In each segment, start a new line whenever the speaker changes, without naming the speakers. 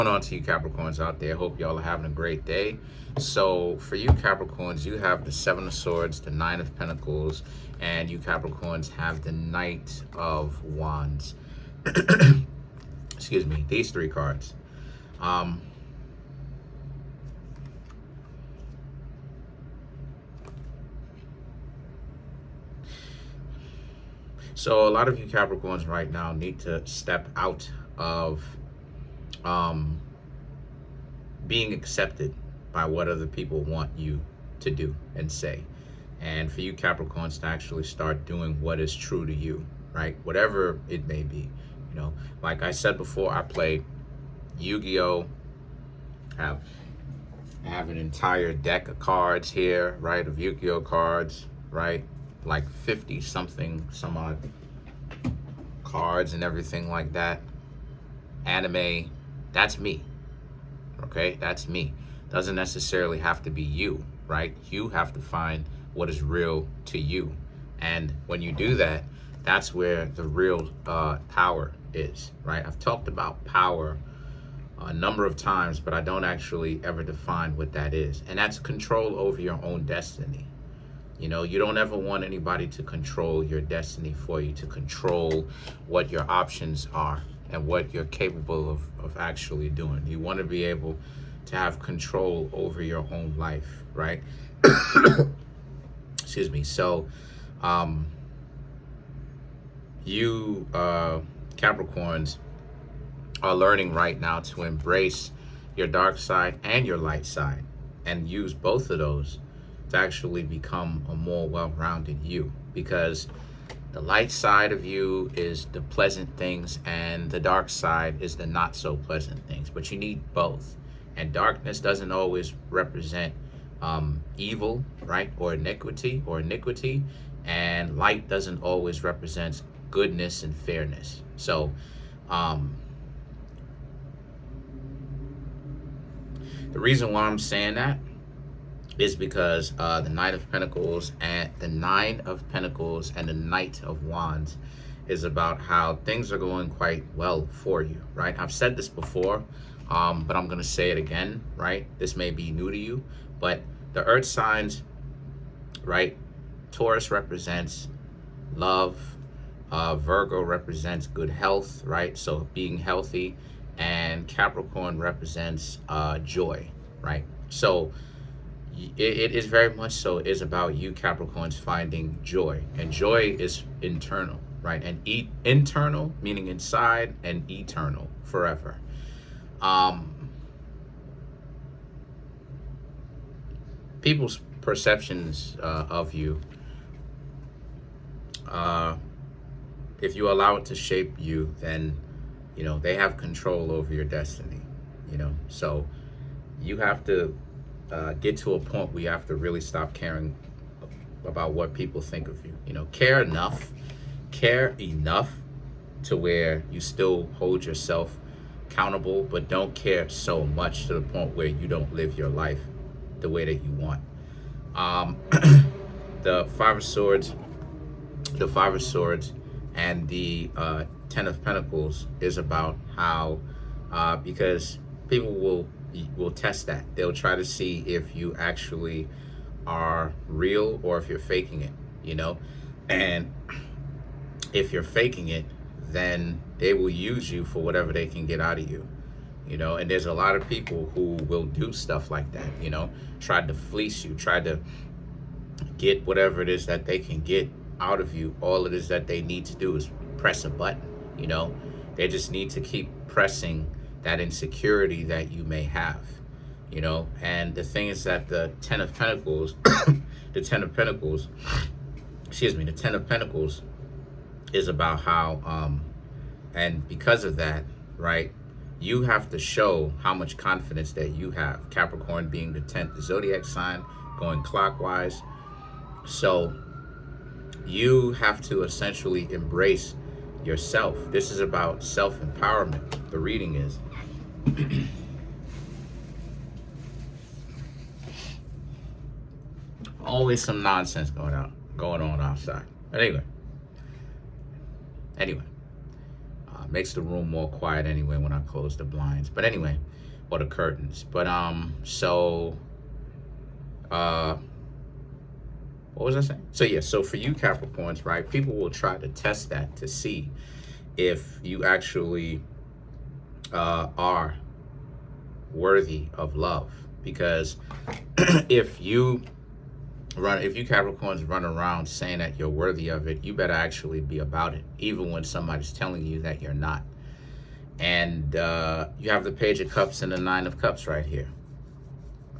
Going on to you Capricorns out there. Hope y'all are having a great day. So for you Capricorns, you have the Seven of Swords, the Nine of Pentacles, and you Capricorns have the Knight of Wands. Excuse me, these three cards. So a lot of you Capricorns right now need to step out of being accepted by what other people want you to do and say. And for you Capricorns to actually start doing what is true to you, right? Whatever it may be. You know, like I said before, I play Yu-Gi-Oh! I have an entire deck of cards here, right? Of Yu-Gi-Oh! Cards, right? Like 50 something, some odd cards and everything like that. Anime, that's me. Okay, that's me. Doesn't necessarily have to be you, right? You have to find what is real to you. And when you do that, that's where the real power is, right? I've talked about power a number of times, but I don't actually ever define what that is. And that's control over your own destiny. You know, you don't ever want anybody to control your destiny for you, to control what your options are and what you're capable of actually doing. You want to be able to have control over your own life, right? Excuse me. So, you Capricorns are learning right now to embrace your dark side and your light side and use both of those to actually become a more well-rounded you, because the light side of you is the pleasant things and the dark side is the not so pleasant things, but you need both. And darkness doesn't always represent evil, right? Or iniquity, and light doesn't always represent goodness and fairness. So the reason why I'm saying that is because the Nine of Pentacles and the Nine of Pentacles and the Knight of Wands is about how things are going quite well for you, right? I've said this before, but I'm gonna say it again, right? This may be new to you, but the earth signs, right? Taurus represents love, Virgo represents good health, right? So being healthy, and Capricorn represents joy, right? So it is very much so is about you Capricorns finding joy, and joy is internal, right? And internal meaning inside, and eternal, forever. People's perceptions of you, if you allow it to shape you, then you know they have control over your destiny. You know, so you have to get to a point where you have to really stop caring about what people think of you. You know, care enough to where you still hold yourself accountable, but don't care so much to the point where you don't live your life the way that you want. The Five of Swords and the Ten of Pentacles is about how because people will test that. They'll try to see if you actually are real or if you're faking it, you know? And if you're faking it, then they will use you for whatever they can get out of you, you know? And there's a lot of people who will do stuff like that, you know? Try to fleece you, try to get whatever it is that they can get out of you. All it is that they need to do is press a button, you know? They just need to keep pressing that insecurity that you may have, you know? And the thing is that the Ten of Pentacles, the Ten of Pentacles is about how, and because of that, right, you have to show how much confidence that you have. Capricorn being the 10th zodiac sign, going clockwise. So you have to essentially embrace yourself. This is about self-empowerment. The reading is. Always some nonsense going on outside. But anyway, makes the room more quiet anyway when I close the blinds. But anyway, or the curtains. But so what was I saying? So yeah, so for you Capricorns, right, people will try to test that to see if you actually are worthy of love. Because if you Capricorns run around saying that you're worthy of it, you better actually be about it, even when somebody's telling you that you're not. And you have the Page of Cups and the Nine of Cups right here.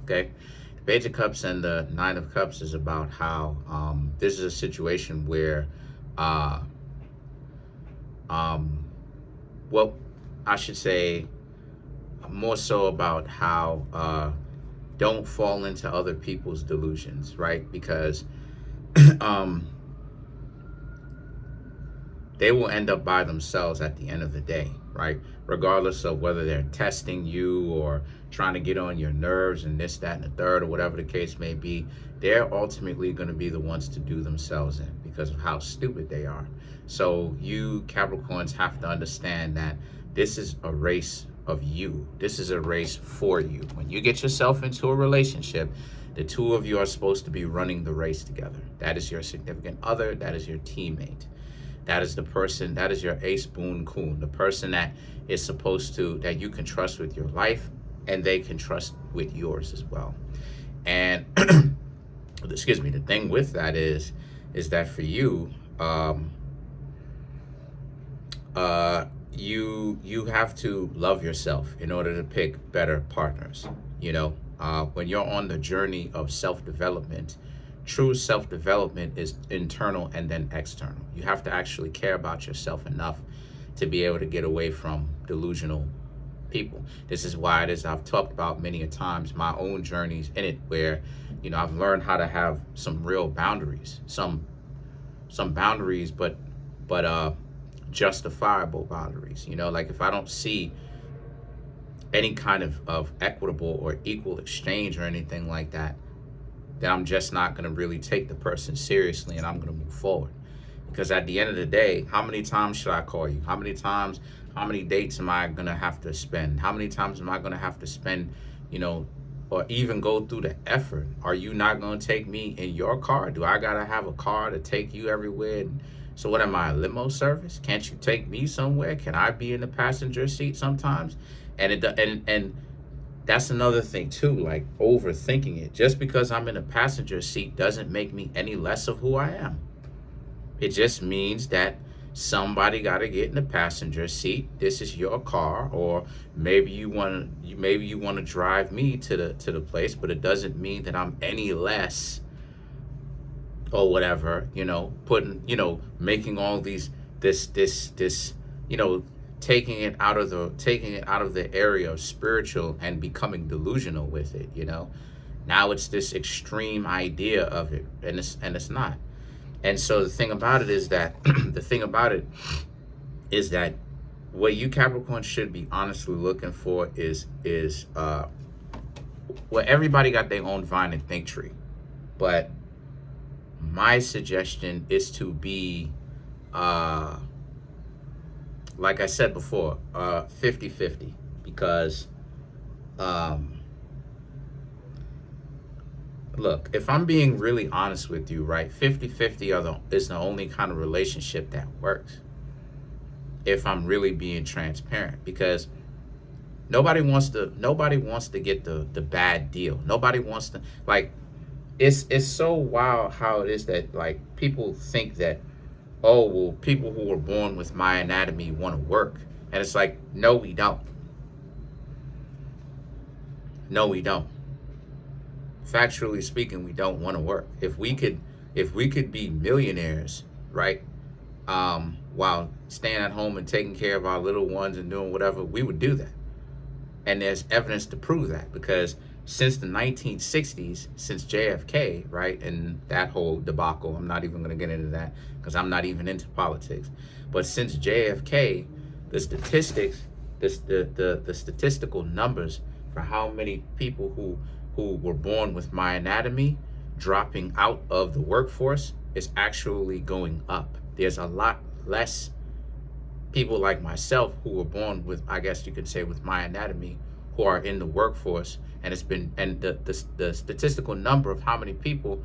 Okay, the Page of Cups and the Nine of Cups is about how this is a situation where well, I should say more so about how don't fall into other people's delusions, right? Because they will end up by themselves at the end of the day, right? Regardless of whether they're testing you or trying to get on your nerves and this, that, and the third, or whatever the case may be, they're ultimately going to be the ones to do themselves in because of how stupid they are. So you Capricorns have to understand that this is a race of you. This is a race for you. When you get yourself into a relationship, the two of you are supposed to be running the race together. That is your significant other. That is your teammate. That is the person, that is your ace boon coon, the person that is supposed to, that you can trust with your life and they can trust with yours as well. And excuse me, the thing with that is that for you, you have to love yourself in order to pick better partners. You know, when you're on the journey of self-development, true self-development is internal and then external. You have to actually care about yourself enough to be able to get away from delusional people. This is why it is I've talked about many a times my own journeys in it, where, you know, I've learned how to have some real boundaries, some boundaries, but justifiable boundaries. You know, like if I don't see any kind of equitable or equal exchange or anything like that, then I'm just not going to really take the person seriously and I'm going to move forward. Because at the end of the day, how many times should I call you? How many dates am I going to have to spend? How many times am I going to have to spend, you know, or even go through the effort? Are you not going to take me in your car? Do I got to have a car to take you everywhere? So what am I, a limo service? Can't you take me somewhere? Can I be in the passenger seat sometimes? And that's another thing too, like overthinking it. Just because I'm in a passenger seat doesn't make me any less of who I am. It just means that somebody got to get in the passenger seat. This is your car, or maybe you want to drive me to the place, but it doesn't mean that I'm any less or whatever, you know, making all this, you know, taking it out of the area of spiritual and becoming delusional with it, you know. Now it's this extreme idea of it, and it's not. And so the thing about it is that what you Capricorn should be honestly looking for is well, everybody got their own vine and think tree, but my suggestion is to be like I said before, 50-50, because look, if I'm being really honest with you, right, 50-50 is the only kind of relationship that works. If I'm really being transparent, because nobody wants to get the bad deal. Nobody wants to, like, it's so wild how it is that, like, people think that, oh, well, people who were born with my anatomy want to work. And it's like, no, we don't. No, we don't. Factually speaking, we don't want to work. If we could be millionaires, right, while staying at home and taking care of our little ones and doing whatever, we would do that. And there's evidence to prove that, because since the 1960s, since JFK, right, and that whole debacle, I'm not even going to get into that because I'm not even into politics. But since JFK, the statistics, the statistical numbers for how many people who were born with my anatomy dropping out of the workforce is actually going up. There's a lot less people like myself who were born with, I guess you could say, with my anatomy, who are in the workforce, and the statistical number of how many people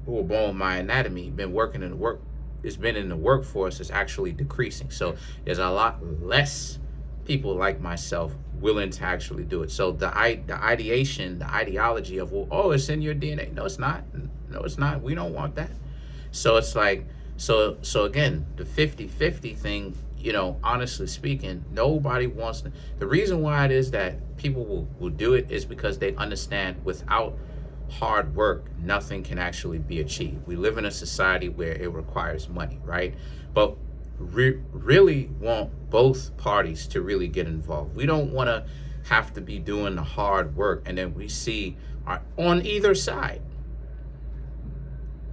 who are born with my anatomy been working in the work, it's been in the workforce, is actually decreasing. So there's a lot less people like myself willing to actually do it. So the ideology of, well, oh, it's in your DNA. No, it's not. No, it's not. We don't want that. So it's like, so again, the 50-50 thing, honestly speaking, nobody wants to. The reason why it is that people will do it is because they understand without hard work, nothing can actually be achieved. We live in a society where it requires money, right? But really want both parties to really get involved. We don't want to have to be doing the hard work, and then we see on either side,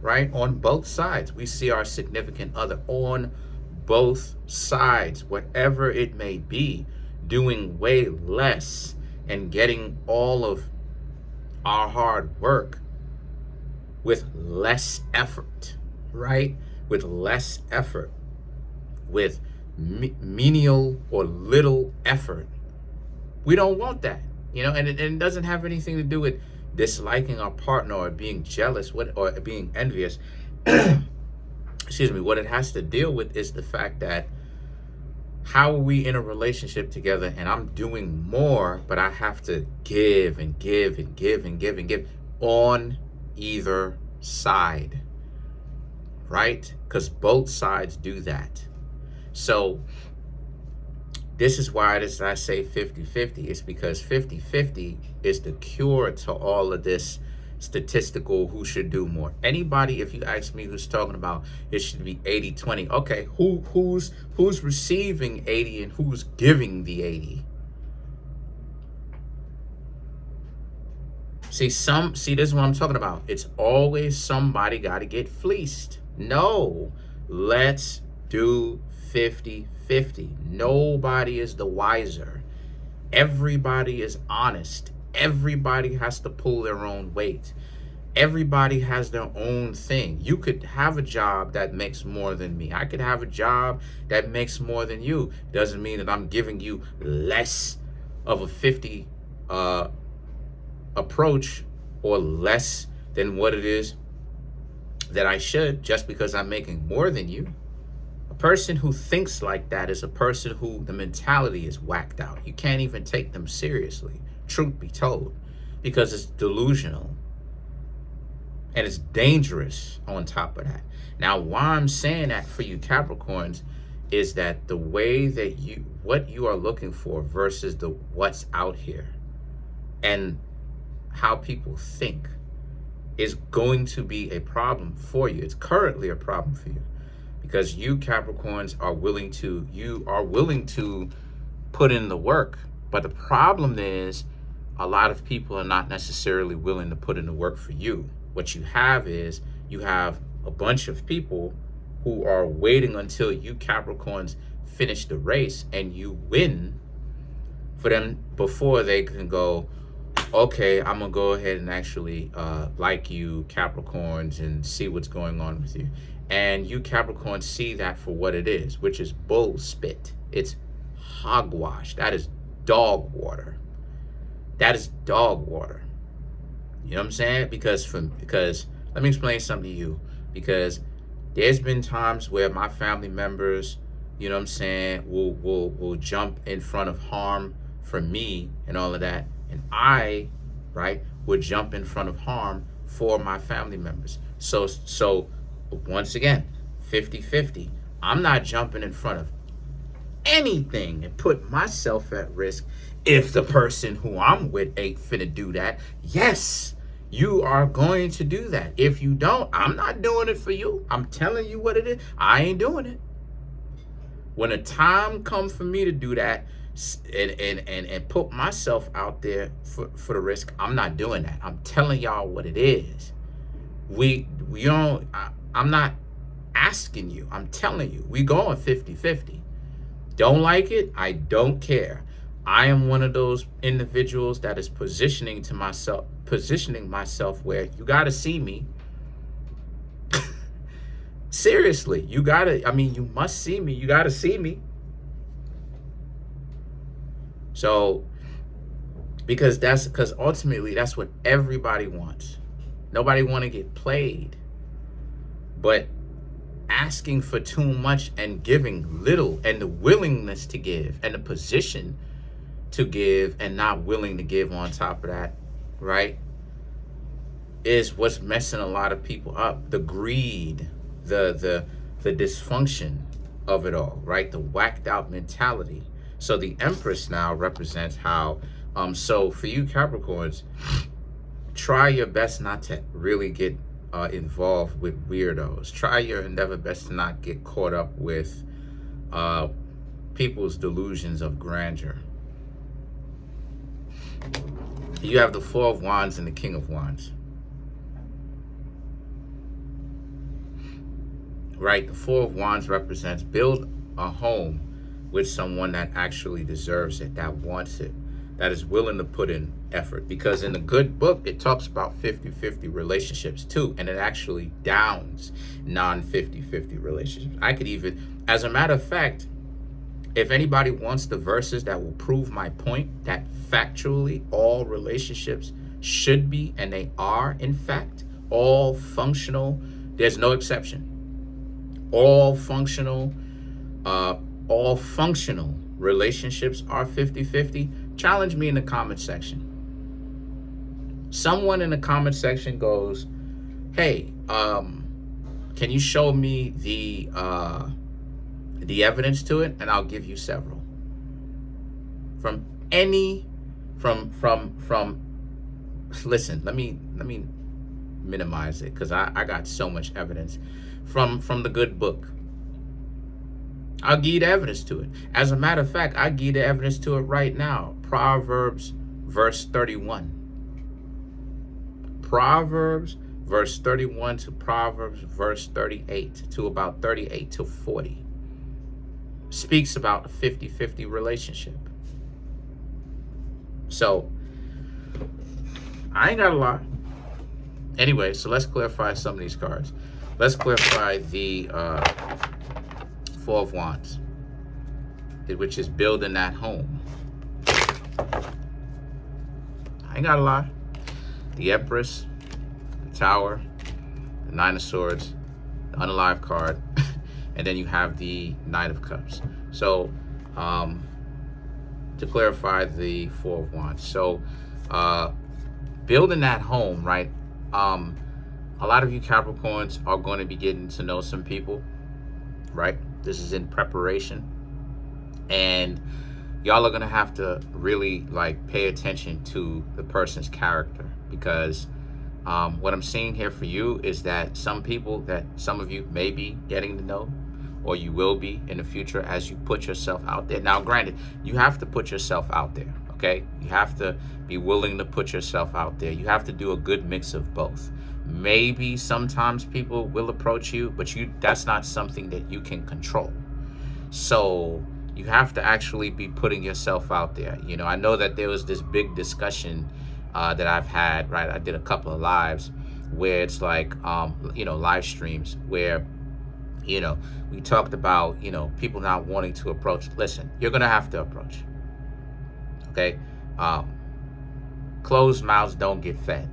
right? On both sides, we see our significant other on both sides, whatever it may be, doing way less and getting all of our hard work with less effort, right? With less effort, with menial or little effort. We don't want that, and it doesn't have anything to do with disliking our partner or being jealous or being envious. Excuse me. What it has to deal with is the fact that how are we in a relationship together and I'm doing more, but I have to give and give and give and give and give on either side, right? Because both sides do that. So this is why I say 50-50. It's because 50-50 is the cure to all of this statistical who should do more. Anybody, if you ask me, who's talking about it should be 80-20, okay, who's receiving 80 and who's giving the 80? See, this is what I'm talking about. It's always somebody got to get fleeced. No, let's do 50-50. Nobody is the wiser. Everybody is honest. Everybody has to pull their own weight. Everybody has their own thing. You could have a job that makes more than me. I could have a job that makes more than you. Doesn't mean that I'm giving you less of a 50 approach or less than what it is that I should just because I'm making more than you. A person who thinks like that is a person who the mentality is whacked out. You can't even take them seriously, truth be told, because it's delusional and it's dangerous on top of that. Now, why I'm saying that for you Capricorns is that the way that what you are looking for versus the what's out here and how people think is going to be a problem for you. It's currently a problem for you because you Capricorns are willing to put in the work. But the problem is a lot of people are not necessarily willing to put in the work for you. What you have is you have a bunch of people who are waiting until you Capricorns finish the race and you win for them before they can go, okay, I'm going to go ahead and actually like you Capricorns and see what's going on with you. And you Capricorns see that for what it is, which is bull spit. It's hogwash. That is dog water. That is dog water. You know what I'm saying? Because let me explain something to you. Because there's been times where my family members, you know what I'm saying, will jump in front of harm for me and all of that. And I, right, would jump in front of harm for my family members. So once again, 50-50. I'm not jumping in front of anything and put myself at risk if the person who I'm with ain't finna do that. Yes, you are going to do that. If you don't, I'm not doing it for you. I'm telling you what it is. I ain't doing it. When the time comes for me to do that and put myself out there for the risk, I'm not doing that. I'm telling y'all what it is. I'm not asking you. I'm telling you. We going 50-50. Don't like it? I don't care. I am one of those individuals that is positioning myself where you got to see me. Seriously, you must see me. You got to see me. So because ultimately that's what everybody wants. Nobody want to get played, but asking for too much and giving little, and the willingness to give and the position to give and not willing to give on top of that, right, is what's messing a lot of people up. The greed, the dysfunction of it all, right? The whacked out mentality. So the Empress now represents how so for you Capricorns, try your best not to really get involved with weirdos. Try your endeavor best to not get caught up with people's delusions of grandeur. You have the Four of Wands and the King of Wands. Right? The Four of Wands represents build a home with someone that actually deserves it, that wants it, that is willing to put in effort. Because in the good book, it talks about 50-50 relationships too, and it actually downs non-50-50 relationships. I could even, as a matter of fact, if anybody wants the verses that will prove my point, that factually all relationships should be, and they are in fact, all functional, there's no exception. All functional relationships are 50-50. Challenge me in the comment section. Someone in the comment section goes, hey, can you show me the evidence to it? And I'll give you several. From listen, let me minimize it, because I got so much evidence from the good book. I'll give you the evidence to it. As a matter of fact, I'll give you the evidence to it right now. Proverbs verse 31. Proverbs verse 31 to Proverbs verse 38 to about 38 to 40 speaks about a 50-50 relationship. So I ain't got a lot. Anyway, so let's clarify some of these cards. Let's clarify the Four of Wands, which is building that home. I ain't got a lot. The Empress, the Tower, the Nine of Swords, the Unalive card, and then you have the Knight of Cups. So to clarify the Four of Wands. So building that home, right? A lot of you Capricorns are going to be getting to know some people, right? This is in preparation, and y'all are going to have to really like pay attention to the person's character, because what I'm seeing here for you is that some of you may be getting to know, or you will be in the future as you put yourself out there. Now, granted, you have to put yourself out there, okay? You have to be willing to put yourself out there. You have to do a good mix of both. Maybe sometimes people will approach you, but that's not something that you can control. So you have to actually be putting yourself out there. You know, I know that there was this big discussion that I've had, right? I did a couple of lives where it's like, live streams where, we talked about, people not wanting to approach. Listen, you're going to have to approach. Okay? Closed mouths don't get fed.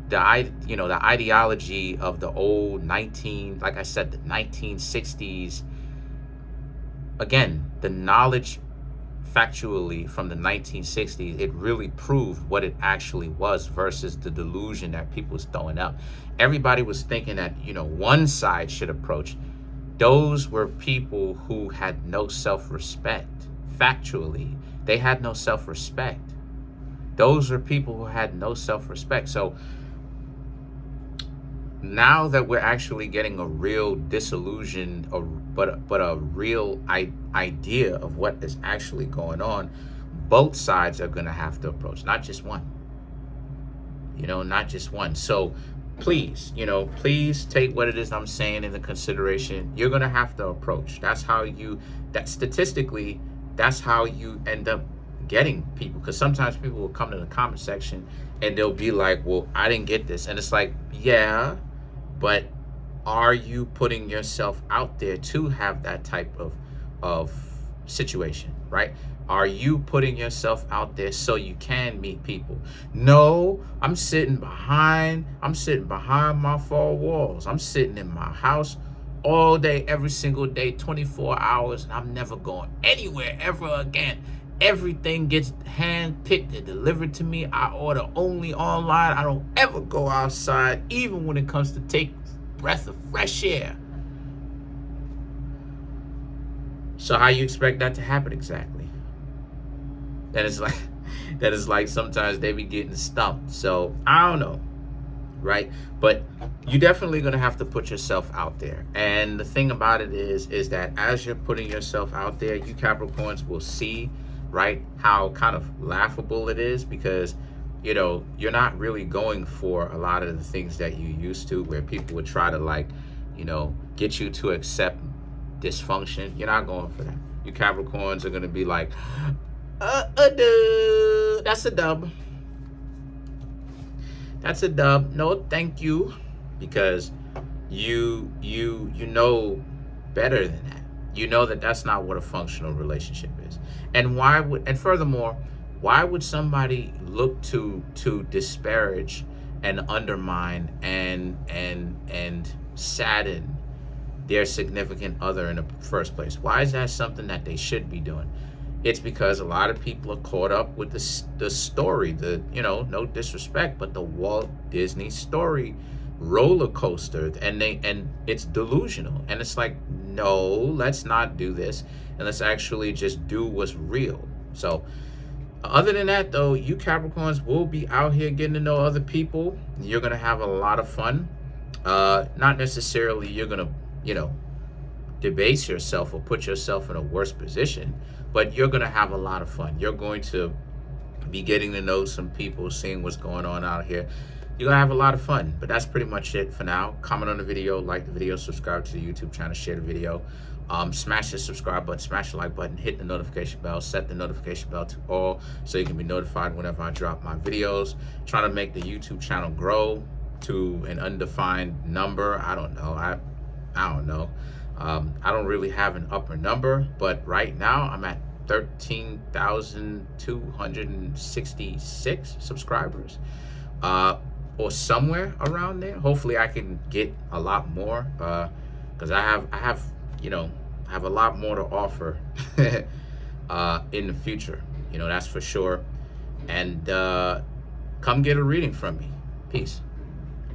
The ideology of the old 1960s, again, the knowledge factually from the 1960s, it really proved what it actually was versus the delusion that people was throwing up. Everybody was thinking that, one side should approach. Those were people who had no self-respect. Factually, they had no self-respect. Those are people who had no self-respect. So now that we're actually getting a real disillusion, but a real idea of what is actually going on, both sides are going to have to approach, not just one. Not just one. So please, please take what it is I'm saying into consideration. You're going to have to approach. Statistically, that's how you end up getting people, because sometimes people will come to the comment section and they'll be like, well, I didn't get this. And it's like, yeah, but are you putting yourself out there to have that type of situation, right? Are you putting yourself out there so you can meet people? No, I'm sitting behind my four walls. I'm sitting in my house all day, every single day, 24 hours, and I'm never going anywhere ever again. Everything gets hand-picked and delivered to me. I order only online. I don't ever go outside, even when it comes to take breath of fresh air. So how you expect that to happen exactly? That is like sometimes they be getting stumped. So I don't know, right? But you definitely gonna have to put yourself out there. And the thing about it is that as you're putting yourself out there, you Capricorns will see, right, how kind of laughable it is, because you know you're not really going for a lot of the things that you used to, where people would try to, like, you know, get you to accept dysfunction. You're not going for that. You Capricorns are gonna be like, that's a dub. That's a dub. No, thank you, because you know better than that. You know that that's not what a functional relationship is. And furthermore, why would somebody look to disparage and undermine and sadden their significant other in the first place? Why is that something that they should be doing? It's because a lot of people are caught up with the story, you know, no disrespect, but the Walt Disney story roller coaster, and it's delusional. And it's like, no, let's not do this, and let's actually just do what's real. So other than that, though, you Capricorns will be out here getting to know other people. You're gonna have a lot of fun. Not necessarily you're gonna, you know, debase yourself or put yourself in a worse position, but you're going to have a lot of fun. You're going to be getting to know some people, seeing what's going on out here. You're going to have a lot of fun. But that's pretty much it for now. Comment on the video, like the video, subscribe to the YouTube channel, share the video. Smash the subscribe button, smash the like button, hit the notification bell, set the notification bell to all so you can be notified whenever I drop my videos. Trying to make the YouTube channel grow to an undefined number. I don't know. I don't know. I don't really have an upper number, but right now I'm at 13,266 subscribers, or somewhere around there. Hopefully I can get a lot more, because I have you know, I have a lot more to offer in the future, you know, that's for sure. And come get a reading from me. Peace.